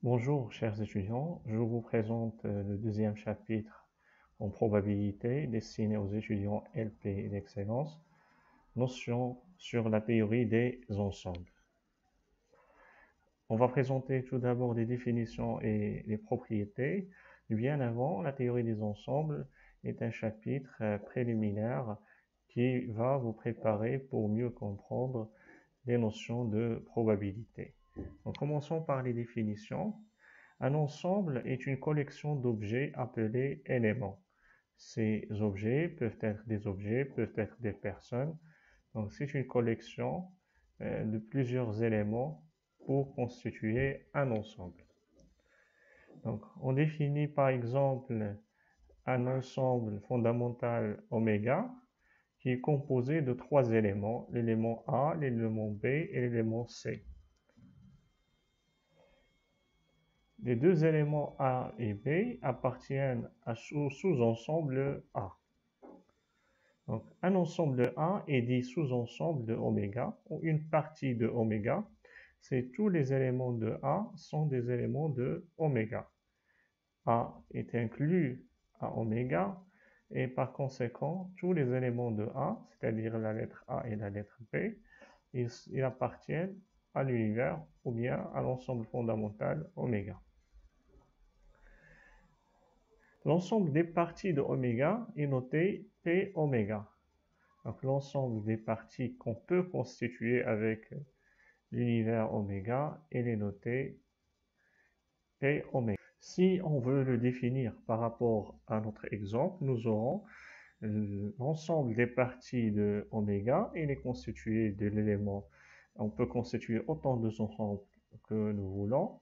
Bonjour chers étudiants, je vous présente le deuxième chapitre en probabilité destiné aux étudiants LP d'excellence, notion sur la théorie des ensembles. On va présenter tout d'abord les définitions et les propriétés. Bien avant, la théorie des ensembles est un chapitre préliminaire qui va vous préparer pour mieux comprendre les notions de probabilité. Donc, commençons par les définitions. Un ensemble est une collection d'objets appelés éléments. Ces objets, peuvent être des personnes. Donc, c'est une collection de plusieurs éléments pour constituer un ensemble. Donc, on définit par exemple un ensemble fondamental oméga qui est composé de trois éléments, l'élément A, l'élément B et l'élément C. Les deux éléments A et B appartiennent au sous-ensemble A. Donc, un ensemble A est dit sous-ensemble de oméga, ou une partie de oméga. C'est tous les éléments de A sont des éléments de oméga. A est inclus à oméga, et par conséquent, tous les éléments de A, c'est-à-dire la lettre A et la lettre B, ils appartiennent à l'univers ou bien à l'ensemble fondamental oméga. L'ensemble des parties de oméga est noté P oméga. Donc l'ensemble des parties qu'on peut constituer avec l'univers oméga, il est noté P oméga. Si on veut le définir par rapport à notre exemple, nous aurons l'ensemble des parties de oméga, il est constitué de l'élément. On peut constituer autant de ensembles que nous voulons.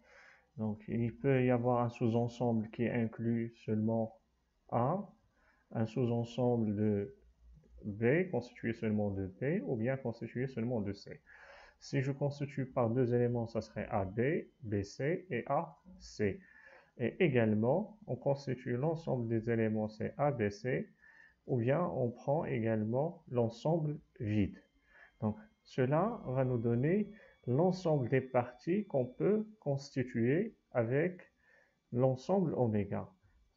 Donc, il peut y avoir un sous-ensemble qui inclut seulement A, un sous-ensemble de B constitué seulement de B, ou bien constitué seulement de C. Si je constitue par deux éléments, ça serait AB, BC et AC. Et également, on constitue l'ensemble des éléments, c'est ABC, ou bien on prend également l'ensemble vide. Donc, cela va nous donner l'ensemble des parties qu'on peut constituer avec l'ensemble oméga.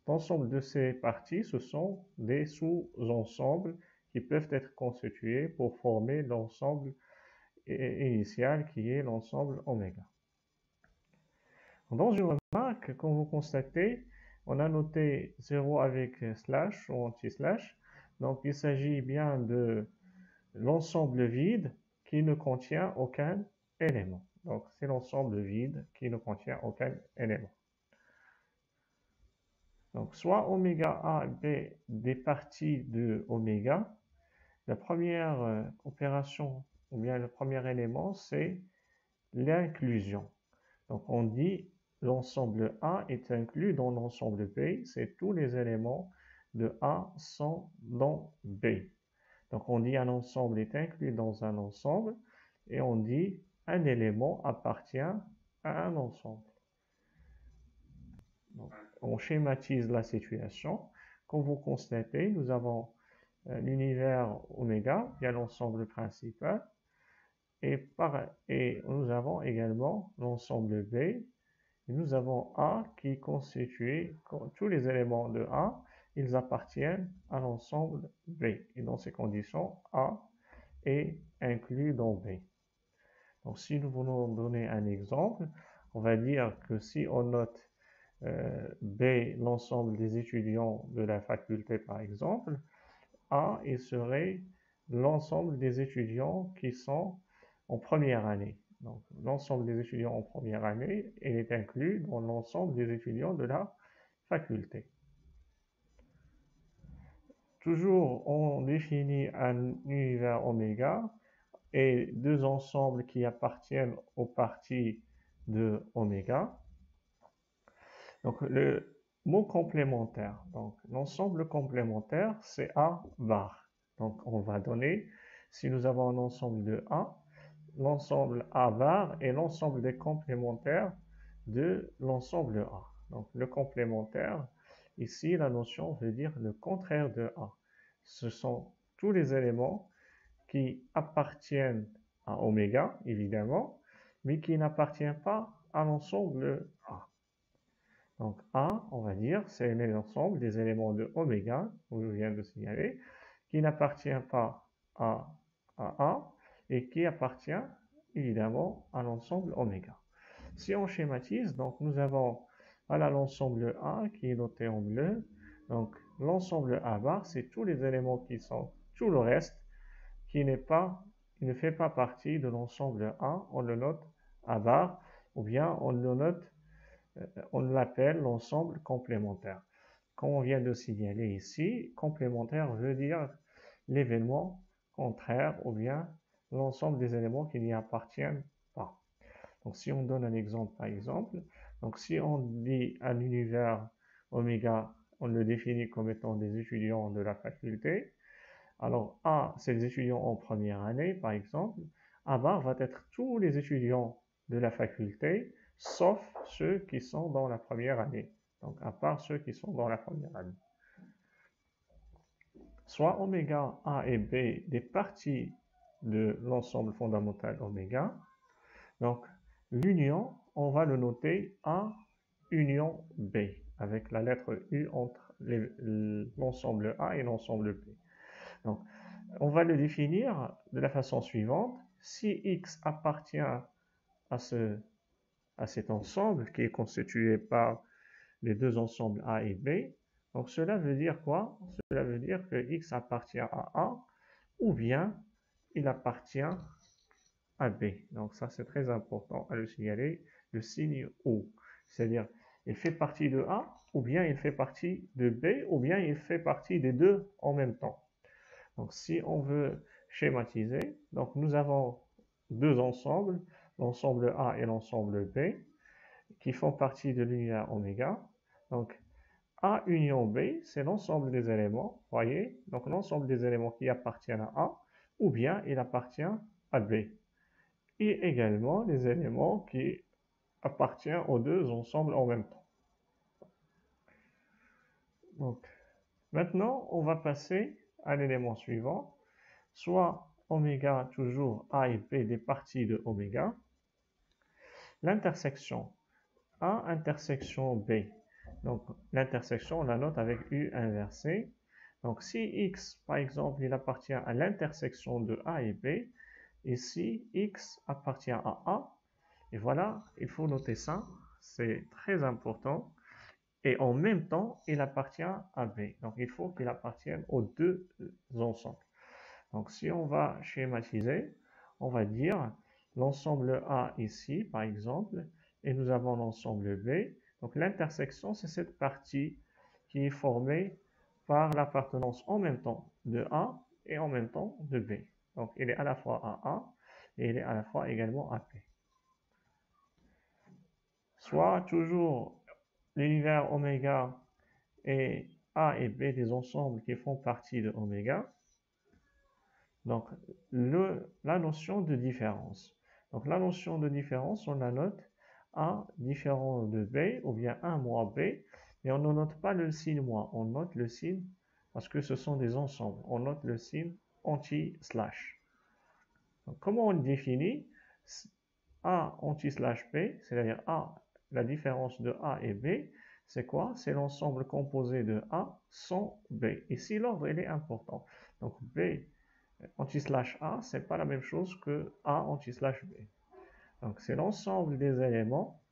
L'ensemble de ces parties, ce sont des sous-ensembles qui peuvent être constitués pour former l'ensemble initial qui est l'ensemble oméga. Dans une remarque, comme vous constatez, on a noté 0 avec slash ou anti-slash. Donc, il s'agit bien de l'ensemble vide qui ne contient aucun élément. Donc, c'est l'ensemble vide qui ne contient aucun élément. Donc, soit oméga A, B, des parties de oméga. La première opération, ou bien le premier élément, c'est l'inclusion. Donc, on dit l'ensemble A est inclus dans l'ensemble B. C'est tous les éléments de A sont dans B. Donc, on dit un ensemble est inclus dans un ensemble et on dit un élément appartient à un ensemble. Donc, on schématise la situation. Comme vous constatez, nous avons l'univers oméga, il y a l'ensemble principal, et nous avons également l'ensemble B, et nous avons A qui est constitué, tous les éléments de A, ils appartiennent à l'ensemble B. Et dans ces conditions, A est inclus dans B. Donc si nous voulons donner un exemple, on va dire que si on note B, l'ensemble des étudiants de la faculté par exemple, A, il serait l'ensemble des étudiants qui sont en première année. Donc, l'ensemble des étudiants en première année est inclus dans l'ensemble des étudiants de la faculté. Toujours, on définit un univers oméga et deux ensembles qui appartiennent aux parties de oméga. Donc, le mot complémentaire. Donc, l'ensemble complémentaire, c'est A bar. Donc, on va donner, si nous avons un ensemble de A, l'ensemble A bar est l'ensemble des complémentaires de l'ensemble A. Donc, le complémentaire, ici, la notion veut dire le contraire de A. Ce sont tous les éléments qui appartiennent à oméga, évidemment, mais qui n'appartiennent pas à l'ensemble A. Donc A, on va dire, c'est l'ensemble des éléments de oméga, que je viens de signaler, qui n'appartient pas à A et qui appartient évidemment à l'ensemble oméga. Si on schématise, donc nous avons voilà l'ensemble A qui est noté en bleu. Donc l'ensemble A bar, c'est tous les éléments qui sont, tout le reste qui ne fait pas partie de l'ensemble A, on le note A bar, ou bien on l'appelle l'ensemble complémentaire. Comme on vient de signaler ici, complémentaire veut dire l'événement contraire ou bien l'ensemble des éléments qui n'y appartiennent pas. Donc si on donne un exemple par exemple, donc si on dit à l'univers oméga, on le définit comme étant des étudiants de la faculté, alors A, c'est les étudiants en première année par exemple, A bar va être tous les étudiants de la faculté, sauf ceux qui sont dans la première année. Donc à part ceux qui sont dans la première année. Soit oméga A et B des parties de l'ensemble fondamental oméga. Donc l'union, on va le noter A union B, avec la lettre U entre l'ensemble A et l'ensemble B. Donc on va le définir de la façon suivante. Si X appartient à cet ensemble qui est constitué par les deux ensembles A et B, donc cela veut dire quoi? Cela veut dire que X appartient à A ou bien il appartient à B. Donc ça c'est très important à le signaler, le signe ou. C'est-à-dire il fait partie de A ou bien il fait partie de B ou bien il fait partie des deux en même temps. Donc si on veut schématiser, donc nous avons deux ensembles, l'ensemble A et l'ensemble B, qui font partie de l'univers oméga. Donc A union B, c'est l'ensemble des éléments, voyez, donc l'ensemble des éléments qui appartiennent à A, ou bien il appartient à B. Et également les éléments qui appartiennent aux deux ensembles en même temps. Donc maintenant, on va passer à l'élément suivant, soit oméga toujours A et B des parties de oméga, l'intersection A intersection B. Donc l'intersection, on la note avec U inversé. Donc si X, par exemple, il appartient à l'intersection de A et B, ici X appartient à A, et voilà, il faut noter ça, c'est très important. Et en même temps, il appartient à B. Donc il faut qu'il appartienne aux deux ensembles. Donc si on va schématiser, on va dire l'ensemble A ici, par exemple, et nous avons l'ensemble B. Donc l'intersection, c'est cette partie qui est formée par l'appartenance en même temps de A et en même temps de B. Donc il est à la fois à A et il est à la fois également à B. Soit toujours l'univers oméga et A et B des ensembles qui font partie de oméga. Donc, la notion de différence. Donc, la notion de différence, on la note A différent de B, ou bien 1 moins B, et on ne note pas le signe moins, on note le signe, parce que ce sont des ensembles, on note le signe anti-slash. Donc, comment on définit A anti-slash B, c'est-à-dire A, la différence de A et B, c'est quoi? C'est l'ensemble composé de A sans B. Ici, l'ordre, il est important. Donc, B anti-slash A, c'est pas la même chose que A anti-slash B. Donc c'est l'ensemble des éléments,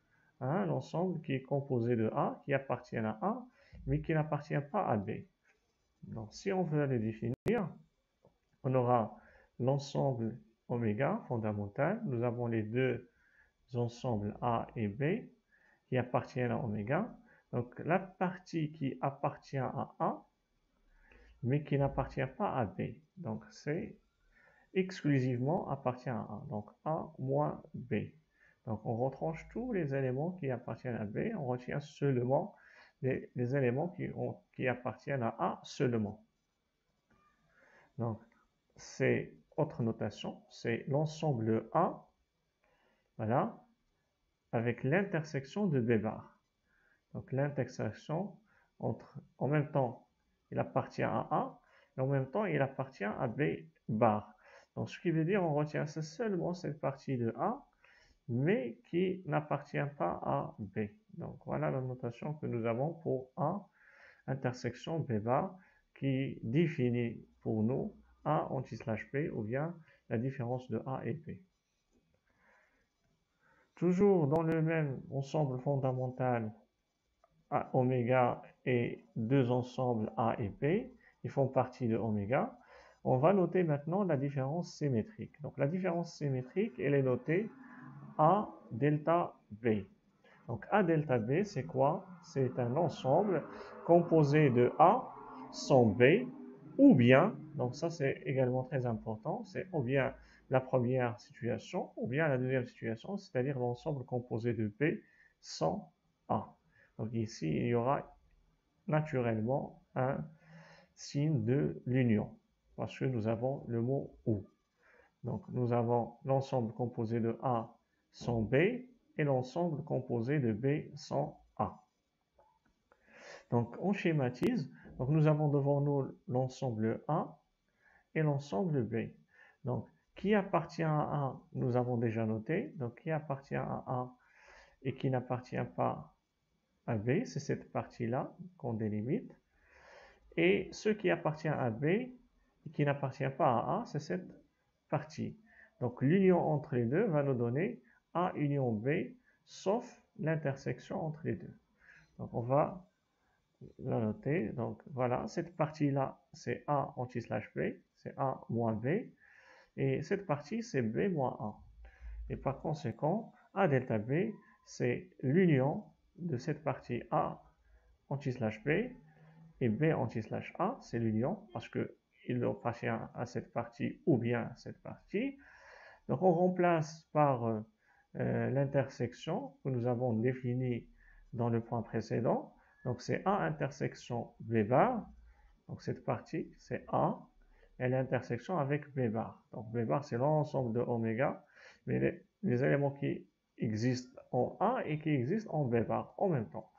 hein, l'ensemble qui est composé de A, qui appartiennent à A, mais qui n'appartient pas à B. Donc si on veut les définir, on aura l'ensemble oméga fondamental, nous avons les deux ensembles A et B qui appartiennent à oméga. Donc la partie qui appartient à A, mais qui n'appartient pas à B. Donc c'est exclusivement appartient à A. Donc A moins B. Donc on retranche tous les éléments qui appartiennent à B, on retient seulement les éléments qui appartiennent à A seulement. Donc c'est autre notation, c'est l'ensemble A, voilà, avec l'intersection de B bar. Donc l'intersection entre, en même temps, il appartient à A, et en même temps, il appartient à B bar. Donc ce qui veut dire, on retient seulement cette partie de A, mais qui n'appartient pas à B. Donc voilà la notation que nous avons pour A intersection B bar qui définit pour nous A anti-slash B ou bien la différence de A et B. Toujours dans le même ensemble fondamental, oméga et deux ensembles A et B, ils font partie de oméga. On va noter maintenant la différence symétrique. Donc la différence symétrique, elle est notée A delta B. Donc A delta B, c'est quoi? C'est un ensemble composé de A sans B, ou bien, donc ça c'est également très important, c'est ou bien la première situation, ou bien la deuxième situation, c'est-à-dire l'ensemble composé de B sans A. Donc ici, il y aura naturellement un signe de l'union, parce que nous avons le mot ou. Donc nous avons l'ensemble composé de A sans B et l'ensemble composé de B sans A. Donc on schématise. Donc nous avons devant nous l'ensemble A et l'ensemble B. Donc qui appartient à A, nous avons déjà noté. Donc qui appartient à A et qui n'appartient pas à B, c'est cette partie-là qu'on délimite. Et ce qui appartient à B et qui n'appartient pas à A, c'est cette partie. Donc l'union entre les deux va nous donner A union B, sauf l'intersection entre les deux. Donc on va la noter. Donc voilà, cette partie-là, c'est A anti-slash B, c'est A moins B. Et cette partie, c'est B moins A. Et par conséquent, A delta B, c'est l'union de cette partie A anti-slash B et B anti-slash A, c'est l'union parce qu'il appartient à cette partie ou bien à cette partie. Donc on remplace par l'intersection que nous avons définie dans le point précédent. Donc c'est A intersection B bar. Donc cette partie, c'est A et l'intersection avec B bar. Donc B bar, c'est l'ensemble de oméga, mais les éléments qui existent en A et qui existent en B bar en même temps.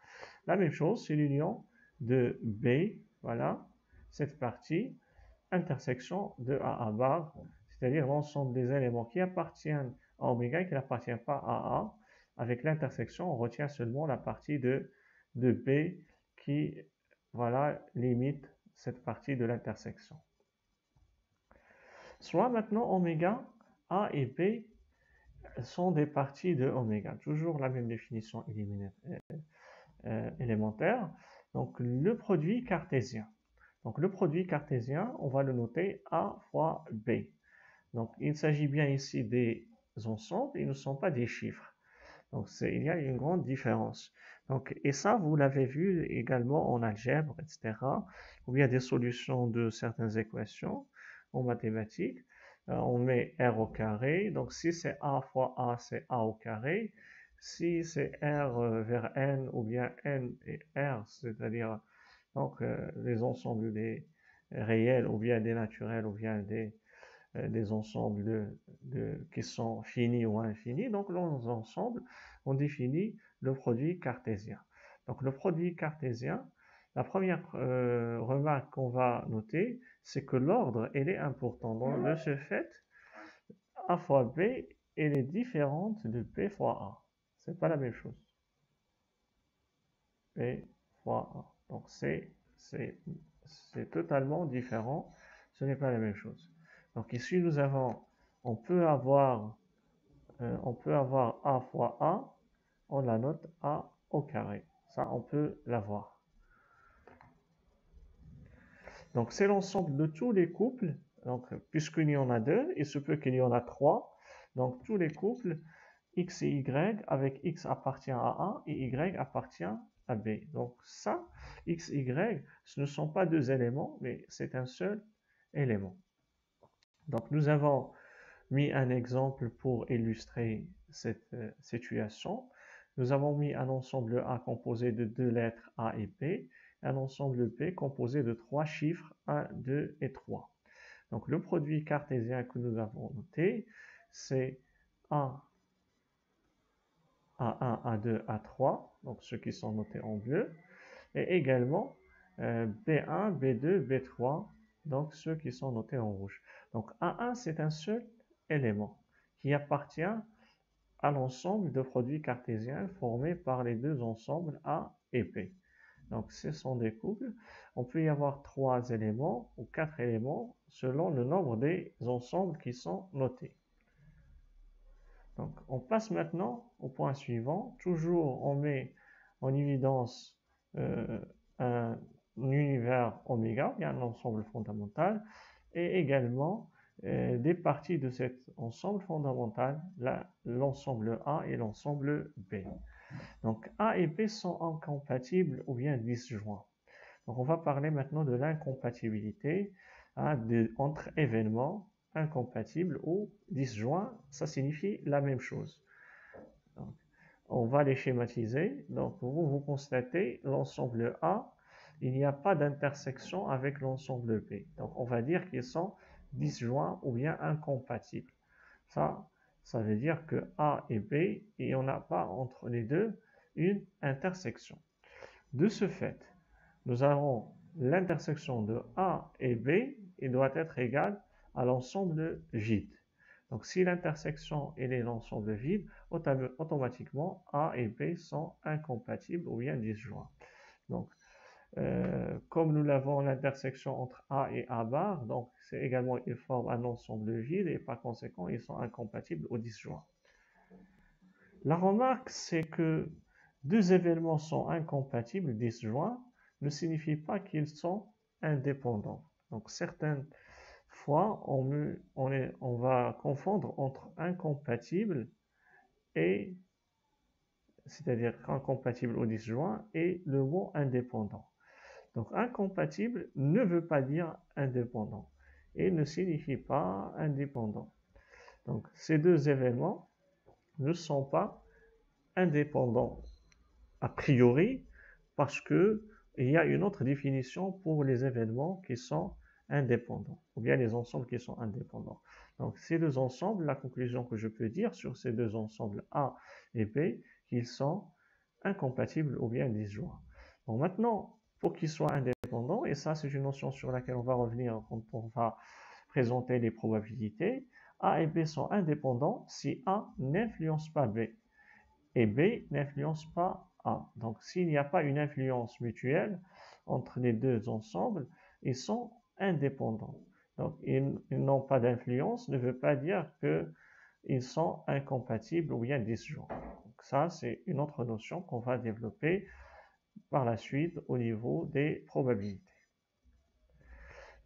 La même chose, c'est l'union de B, voilà, cette partie, intersection de A bar, c'est-à-dire l'ensemble des éléments qui appartiennent à oméga et qui n'appartiennent pas à A. Avec l'intersection, on retient seulement la partie de B qui, voilà, limite cette partie de l'intersection. Soit maintenant oméga, A et B sont des parties de oméga. Toujours la même définition élémentaire. Donc le produit cartésien. Donc le produit cartésien, on va le noter A fois B. Donc il s'agit bien ici des ensembles, ils ne sont pas des chiffres. Donc il y a une grande différence. Donc, et ça, vous l'avez vu également en algèbre, etc. Ou bien des solutions de certaines équations en mathématiques. On met R au carré. Donc si c'est A fois A, c'est A au carré. Si c'est R vers N ou bien N et R, c'est-à-dire donc les ensembles des réels ou bien des naturels ou bien des ensembles qui sont finis ou infinis. Donc, dans l'ensemble, on définit le produit cartésien. Donc, le produit cartésien, la première remarque qu'on va noter, c'est que l'ordre, elle est important. Donc, de ce fait, A fois B, elle est différente de B fois A. C'est pas la même chose. B fois A. Donc, c'est totalement différent. Ce n'est pas la même chose. Donc ici, on peut avoir A fois A, on la note A au carré. Ça, on peut l'avoir. Donc c'est l'ensemble de tous les couples. Donc puisqu'il y en a deux, il se peut qu'il y en a trois. Donc tous les couples X et Y avec X appartient à A et Y appartient à B. Donc ça, X et Y, ce ne sont pas deux éléments, mais c'est un seul élément. Donc nous avons mis un exemple pour illustrer cette situation. Nous avons mis un ensemble A composé de deux lettres A et B, un ensemble B composé de trois chiffres 1, 2 et 3. Donc le produit cartésien que nous avons noté, c'est A, A1, A2, A3, donc ceux qui sont notés en bleu, et également B1, B2, B3, donc ceux qui sont notés en rouge. Donc A1, c'est un seul élément qui appartient à l'ensemble de produits cartésiens formés par les deux ensembles A et B. Donc, ce sont des couples. On peut y avoir 3 éléments ou 4 éléments selon le nombre des ensembles qui sont notés. Donc, on passe maintenant au point suivant. Toujours, on met en évidence un univers oméga, il y a un ensemble fondamental, et également des parties de cet ensemble fondamental, l'ensemble A et l'ensemble B. Donc A et B sont incompatibles ou bien disjoints. Donc on va parler maintenant de l'incompatibilité entre événements incompatibles ou disjoints. Ça signifie la même chose. Donc, on va les schématiser. Donc vous constatez l'ensemble A, il n'y a pas d'intersection avec l'ensemble B. Donc on va dire qu'ils sont disjoints ou bien incompatibles. Ça veut dire que A et B, il n'y en a pas entre les deux une intersection. De ce fait, nous avons l'intersection de A et B, il doit être égal à l'ensemble vide. Donc si l'intersection est l'ensemble vide, automatiquement A et B sont incompatibles ou bien disjoints. Donc comme nous l'avons l'intersection entre A et A bar, donc c'est également ils forment un ensemble vide et par conséquent ils sont incompatibles ou disjoints. La remarque c'est que deux événements sont incompatibles, disjoints, ne signifie pas qu'ils sont indépendants. Donc certaines fois on va confondre entre incompatible et c'est-à-dire incompatible ou disjoint et le mot indépendant. Donc incompatible ne veut pas dire indépendant et ne signifie pas indépendant. Donc ces deux événements ne sont pas indépendants a priori parce que il y a une autre définition pour les événements qui sont indépendants ou bien les ensembles qui sont indépendants. Donc ces deux ensembles, la conclusion que je peux dire sur ces deux ensembles A et B, qu'ils sont incompatibles ou bien disjoints. Donc maintenant, pour qu'ils soient indépendants, et ça c'est une notion sur laquelle on va revenir quand on va présenter les probabilités, A et B sont indépendants si A n'influence pas B et B n'influence pas A. Donc s'il n'y a pas une influence mutuelle entre les deux ensembles, ils sont indépendants. Donc ils n'ont pas d'influence ne veut pas dire qu'ils sont incompatibles ou bien disjoints. Donc ça c'est une autre notion qu'on va développer par la suite au niveau des probabilités.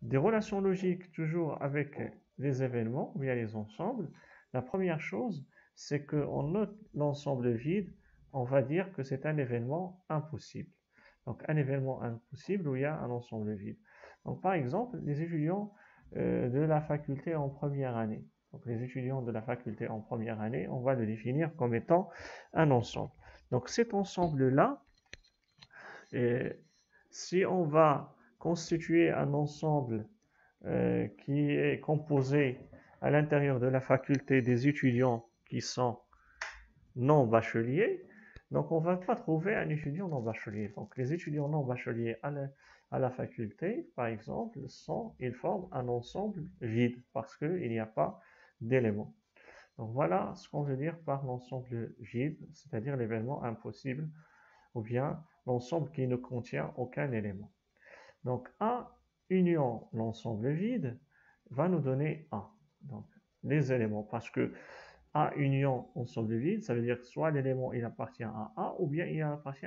Des relations logiques toujours avec les événements ou bien les ensembles. La première chose, c'est qu'on note l'ensemble vide, on va dire que c'est un événement impossible. Donc un événement impossible où il y a un ensemble vide. Donc par exemple, les étudiants de la faculté en première année. Donc les étudiants de la faculté en première année, on va le définir comme étant un ensemble. Donc cet ensemble-là, si on va constituer un ensemble qui est composé à l'intérieur de la faculté des étudiants qui sont non bacheliers, donc on ne va pas trouver un étudiant non bachelier. Donc les étudiants non bacheliers à la faculté, par exemple, ils forment un ensemble vide parce qu'il n'y a pas d'éléments. Donc voilà ce qu'on veut dire par l'ensemble vide, c'est-à-dire l'événement impossible ou bien l'ensemble qui ne contient aucun élément. Donc A union l'ensemble vide va nous donner A. Donc les éléments, parce que A union ensemble vide, ça veut dire que soit l'élément il appartient à A ou bien il appartient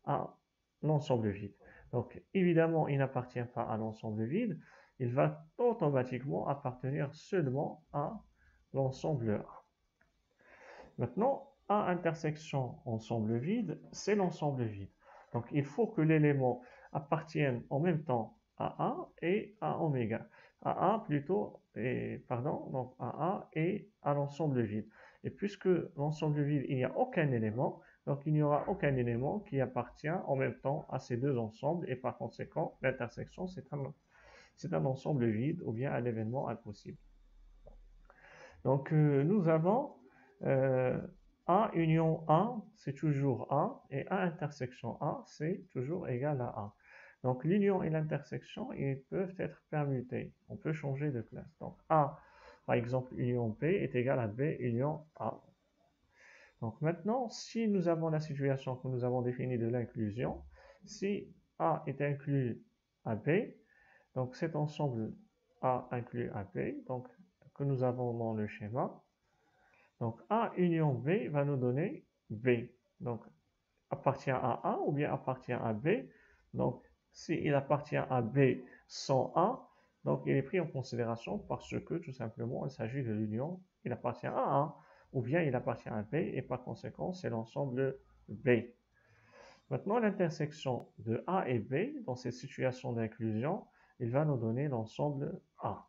à l'ensemble vide. Donc évidemment il n'appartient pas à l'ensemble vide, il va automatiquement appartenir seulement à l'ensemble A. Maintenant, A intersection ensemble vide, c'est l'ensemble vide. Donc il faut que l'élément appartienne en même temps à A et à oméga. À A plutôt, donc à A et à l'ensemble vide. Et puisque l'ensemble vide, il n'y a aucun élément, donc il n'y aura aucun élément qui appartient en même temps à ces deux ensembles et par conséquent, l'intersection, c'est un ensemble vide ou bien un événement impossible. Donc nous avons A union A, c'est toujours A, et A intersection A, c'est toujours égal à A. Donc l'union et l'intersection, ils peuvent être permutés. On peut changer de classe. Donc A, par exemple, union B est égal à B union A. Donc maintenant, si nous avons la situation que nous avons définie de l'inclusion, si A est inclus à B, donc cet ensemble A inclus à B, donc que nous avons dans le schéma, donc A union B va nous donner B. Donc appartient à A ou bien appartient à B. Donc s'il appartient à B sans A, donc il est pris en considération parce que tout simplement il s'agit de l'union, il appartient à A ou bien il appartient à B et par conséquent c'est l'ensemble B. Maintenant l'intersection de A et B dans cette situation d'inclusion, il va nous donner l'ensemble A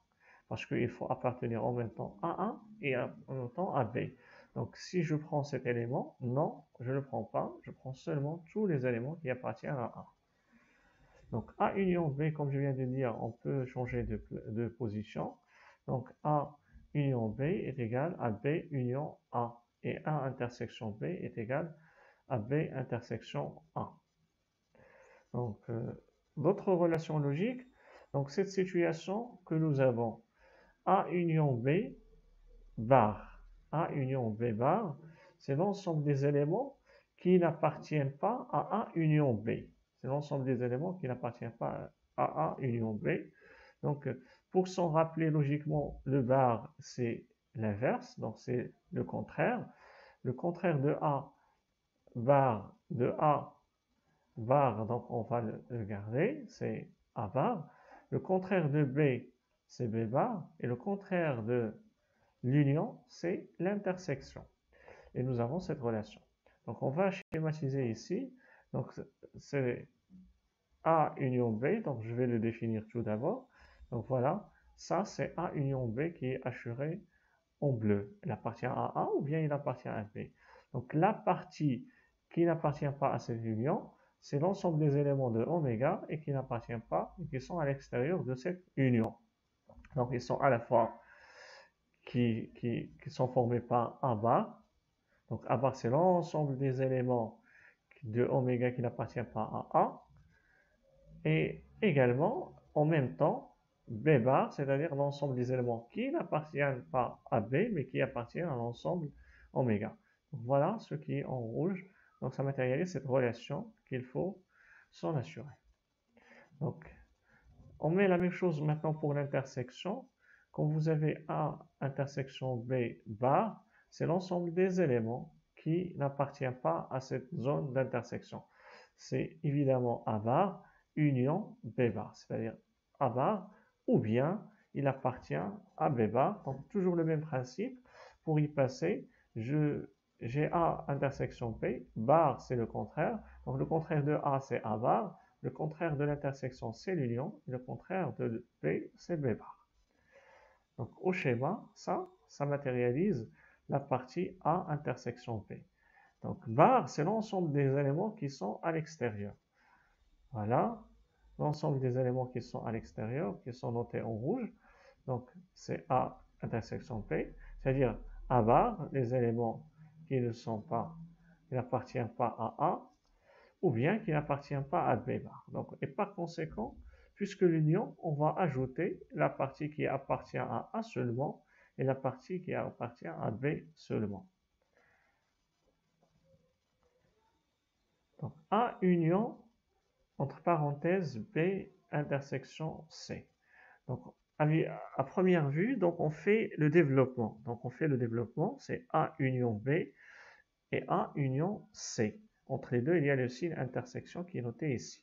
parce qu'il faut appartenir en même temps à A et en même temps à B. Donc si je prends cet élément, non, je ne le prends pas, je prends seulement tous les éléments qui appartiennent à A. Donc A union B, comme je viens de dire, on peut changer de position. Donc A union B est égal à B union A. Et A intersection B est égal à B intersection A. Donc d'autres relations logiques, donc cette situation que nous avons, A union B bar, A union B bar, c'est l'ensemble des éléments qui n'appartiennent pas à A union B. C'est l'ensemble des éléments qui n'appartiennent pas à A union B. Donc, pour s'en rappeler logiquement, le bar, c'est l'inverse, donc c'est le contraire. Le contraire de A bar, donc on va le garder, c'est A bar. Le contraire de B, c'est B bar. Et le contraire de l'union, c'est l'intersection. Et nous avons cette relation. Donc on va schématiser ici. Donc c'est A union B, donc je vais le définir tout d'abord. Donc voilà, ça c'est A union B qui est assuré en bleu. Il appartient à A ou bien il appartient à B. Donc la partie qui n'appartient pas à cette union, c'est l'ensemble des éléments de oméga et qui n'appartiennent pas et qui sont à l'extérieur de cette union. Donc ils sont à la fois qui sont formés par A bar. Donc A bar, c'est l'ensemble des éléments de oméga qui n'appartiennent pas à A. Et également, en même temps, B bar, c'est-à-dire l'ensemble des éléments qui n'appartiennent pas à B, mais qui appartiennent à l'ensemble oméga. Donc voilà ce qui est en rouge. Donc ça matérialise cette relation qu'il faut s'en assurer. Donc on met la même chose maintenant pour l'intersection. Quand vous avez A intersection B bar, c'est l'ensemble des éléments qui n'appartiennent pas à cette zone d'intersection. C'est évidemment A bar union B bar, c'est-à-dire A bar ou bien il appartient à B bar. Donc toujours le même principe. Pour y passer, j'ai A intersection B, bar c'est le contraire. Donc le contraire de A c'est A bar. Le contraire de l'intersection, c'est l'union. Le contraire de B, c'est B bar. Donc, au schéma, ça matérialise la partie A intersection B. Donc, bar, c'est l'ensemble des éléments qui sont à l'extérieur. Voilà, l'ensemble des éléments qui sont à l'extérieur, qui sont notés en rouge. Donc, c'est A intersection B, c'est-à-dire A bar, les éléments qui n'appartiennent pas à A, ou bien qui n'appartient pas à B bar. Donc, et par conséquent, puisque l'union, on va ajouter la partie qui appartient à A seulement et la partie qui appartient à B seulement. Donc, A union, entre parenthèses, B intersection C. Donc, à première vue, donc on fait le développement. Donc, on fait le développement, c'est A union B et A union C. Entre les deux, il y a le signe intersection qui est noté ici.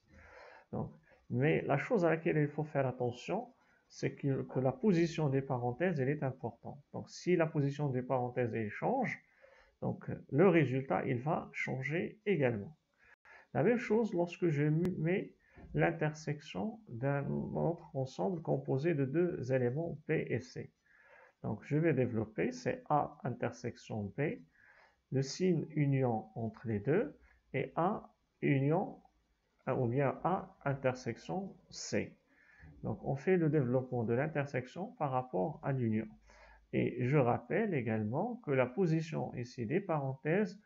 Donc, mais la chose à laquelle il faut faire attention, c'est que la position des parenthèses, elle est importante. Donc, si la position des parenthèses, elle change, donc le résultat, il va changer également. La même chose lorsque je mets l'intersection d'un autre ensemble composé de deux éléments B et C. Donc, je vais développer, c'est A intersection B, le signe union entre les deux, et A union ou bien A intersection C. Donc on fait le développement de l'intersection par rapport à l'union. Et je rappelle également que la position ici des parenthèses,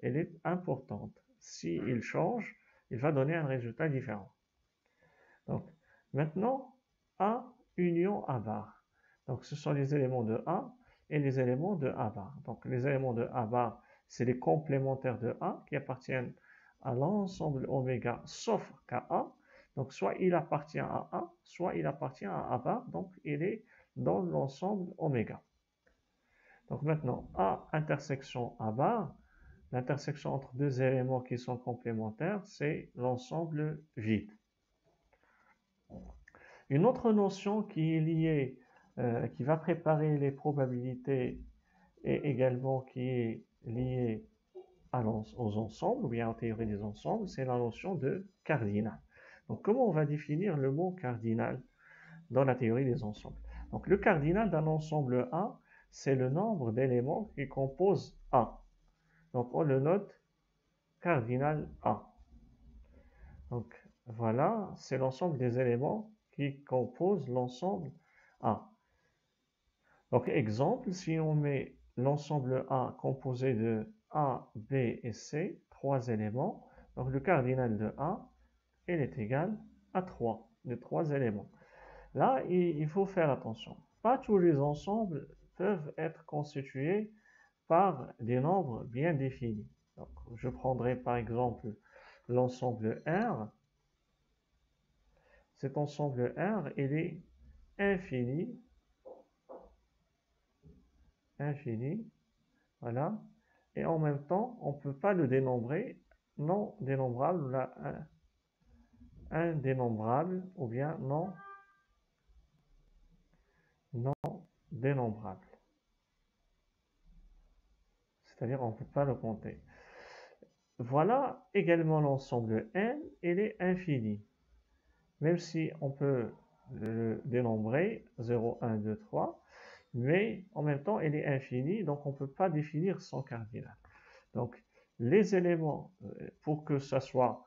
elle est importante. S'il change, il va donner un résultat différent. Donc maintenant, A union A bar. Donc ce sont les éléments de A et les éléments de A bar. Donc les éléments de A bar, c'est les complémentaires de A qui appartiennent à l'ensemble oméga sauf KA. Donc soit il appartient à A, soit il appartient à A bar, donc il est dans l'ensemble oméga. Donc maintenant, A intersection A bar, l'intersection entre deux éléments qui sont complémentaires, c'est l'ensemble vide. Une autre notion qui est liée, qui va préparer les probabilités et également qui est liée aux ensembles, ou bien en théorie des ensembles, c'est la notion de cardinal. Donc comment on va définir le mot cardinal dans la théorie des ensembles? Donc le cardinal d'un ensemble A, c'est le nombre d'éléments qui composent A. Donc on le note cardinal A. Donc voilà, c'est l'ensemble des éléments qui composent l'ensemble A. Donc exemple, si on met l'ensemble A composé de A, B et C, trois éléments, donc le cardinal de A, il est égal à 3, les trois éléments. Là, il faut faire attention. Pas tous les ensembles peuvent être constitués par des nombres bien définis. Donc, je prendrai par exemple l'ensemble R. Cet ensemble R, il est infini. Infini. Voilà. Et en même temps, on ne peut pas le dénombrer. Non dénombrable, là, indénombrable, ou bien non dénombrable. C'est-à-dire on ne peut pas le compter. Voilà également l'ensemble N, il est infini. Même si on peut le dénombrer, 0, 1, 2, 3, mais en même temps il est infini, donc on ne peut pas définir son cardinal. Donc les éléments, pour que ça soit,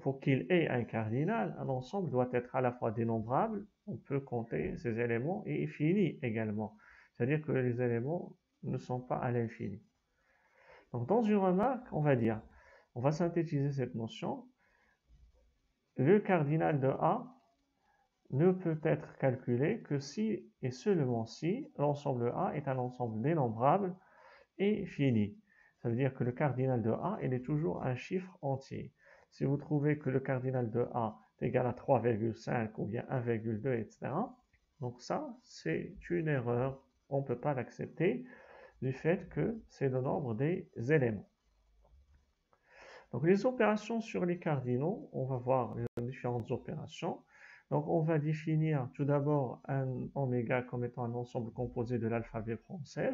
pour qu'il ait un cardinal, un ensemble doit être à la fois dénombrable, on peut compter ces éléments, et fini également. C'est-à-dire que les éléments ne sont pas à l'infini. Donc dans une remarque, on va dire, on va synthétiser cette notion. Le cardinal de A ne peut être calculé que si et seulement si l'ensemble A est un ensemble dénombrable et fini. Ça veut dire que le cardinal de A, il est toujours un chiffre entier. Si vous trouvez que le cardinal de A est égal à 3,5 ou bien 1,2, etc., donc ça, c'est une erreur. On ne peut pas l'accepter du fait que c'est le nombre des éléments. Donc les opérations sur les cardinaux, on va voir les différentes opérations. Donc on va définir tout d'abord un oméga comme étant un ensemble composé de l'alphabet français,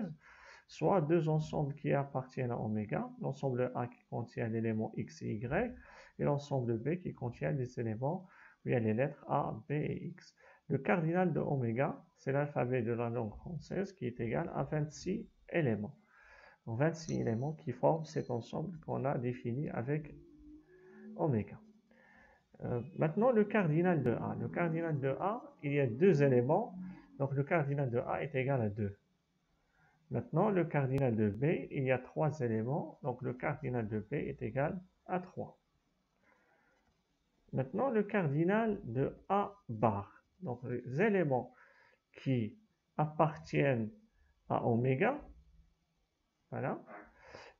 soit deux ensembles qui appartiennent à oméga, l'ensemble A qui contient l'élément X et Y, et l'ensemble B qui contient les éléments où il y a les lettres A, B et X. Le cardinal de oméga, c'est l'alphabet de la langue française qui est égal à 26 éléments. 26 éléments qui forment cet ensemble qu'on a défini avec oméga. Maintenant, le cardinal de A. Le cardinal de A, il y a deux éléments, donc le cardinal de A est égal à 2. Maintenant, le cardinal de B, il y a trois éléments, donc le cardinal de B est égal à 3. Maintenant, le cardinal de A bar, donc les éléments qui appartiennent à oméga, voilà,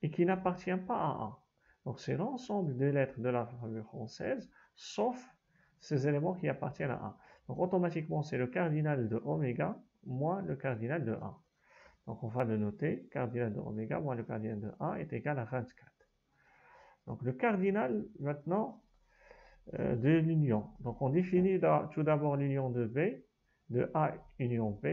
et qui n'appartient pas à A. Donc c'est l'ensemble des lettres de l'alphabet française, sauf ces éléments qui appartiennent à A. Donc automatiquement, c'est le cardinal de oméga moins le cardinal de A. Donc on va le noter, cardinal de oméga moins le cardinal de A est égal à 24. Donc le cardinal maintenant de l'union. Donc on définit tout d'abord l'union de B, de A union B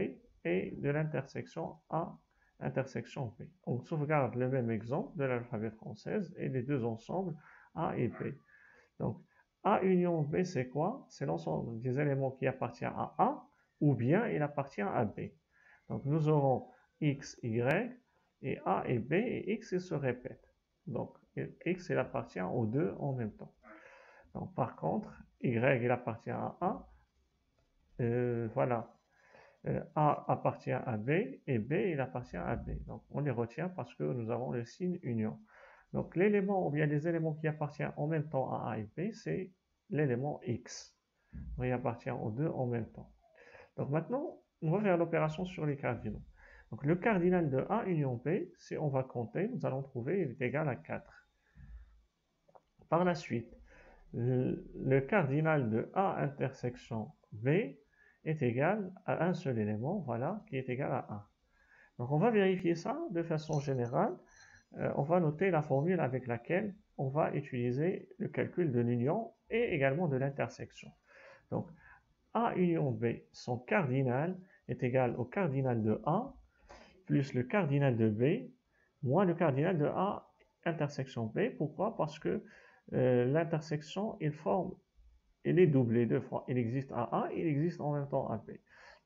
et de l'intersection A intersection B. On sauvegarde le même exemple de l'alphabet française et les deux ensembles A et B. Donc A union B, c'est quoi? C'est l'ensemble des éléments qui appartient à A ou bien il appartient à B. Donc nous aurons X, Y et A et B et X se répètent. Donc X il appartient aux deux en même temps. Donc par contre, Y il appartient à A. Voilà. A appartient à B et B il appartient à B. Donc on les retient parce que nous avons le signe union. Donc l'élément ou bien les éléments qui appartiennent en même temps à A et B, c'est l'élément X. Il appartient aux deux en même temps. Donc maintenant, on va faire l'opération sur les cardinaux. Donc le cardinal de A union B, si on va compter, nous allons trouver il est égal à 4. Par la suite, le cardinal de A intersection B est égal à un seul élément, voilà, qui est égal à 1. Donc on va vérifier ça de façon générale. On va noter la formule avec laquelle on va utiliser le calcul de l'union et également de l'intersection. Donc A union B, son cardinal est égal au cardinal de A plus le cardinal de B moins le cardinal de A intersection B. Pourquoi? Parce que l'intersection, il est doublé deux fois. Il existe à A, il existe en même temps à B.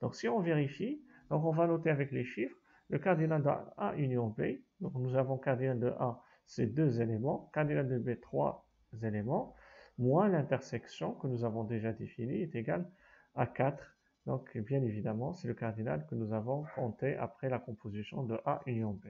Donc si on vérifie, donc on va noter avec les chiffres le cardinal de A union B. Donc nous avons cardinal de A, c'est 2 éléments, cardinal de B, 3 éléments, moins l'intersection que nous avons déjà définie est égal à 4. Donc bien évidemment, c'est le cardinal que nous avons compté après la composition de A union B.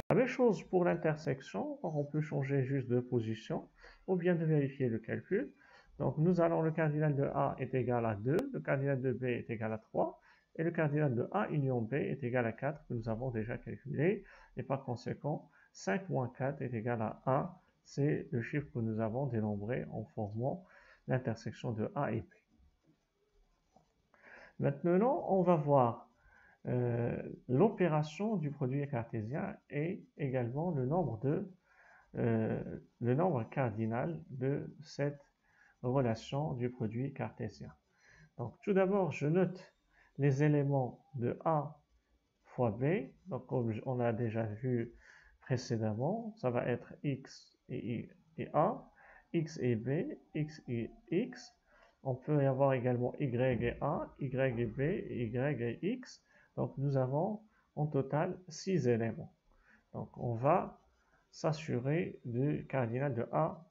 La même chose pour l'intersection, on peut changer juste de position ou bien de vérifier le calcul. Donc nous allons, le cardinal de A est égal à 2, le cardinal de B est égal à 3, et le cardinal de A union B est égal à 4 que nous avons déjà calculé, et par conséquent 5 moins 4 est égal à 1, c'est le chiffre que nous avons dénombré en formant l'intersection de A et B. Maintenant, on va voir l'opération du produit cartésien et également le nombre cardinal de cette relation du produit cartésien. Donc tout d'abord, je note les éléments de A fois B. Donc comme on l'a déjà vu précédemment, ça va être X et A, X et B, X et X. On peut y avoir également Y et A, Y et B, Y et X. Donc nous avons en total 6 éléments. Donc on va s'assurer du cardinal de A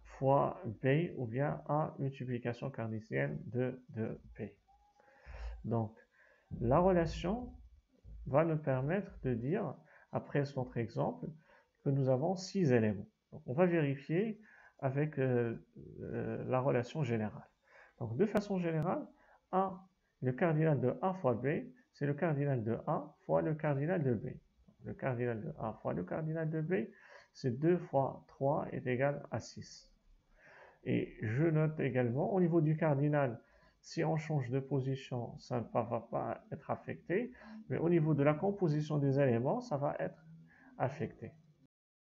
fois B ou bien A multiplication cartésienne de B. Donc la relation va nous permettre de dire, après notre exemple, que nous avons 6 éléments. Donc on va vérifier avec la relation générale. Donc de façon générale, A, le cardinal de A fois B, c'est le cardinal de A fois le cardinal de B. Le cardinal de A fois le cardinal de B, c'est 2 fois 3 est égal à 6. Et je note également, au niveau du cardinal, si on change de position, ça ne va pas être affecté, mais au niveau de la composition des éléments, ça va être affecté.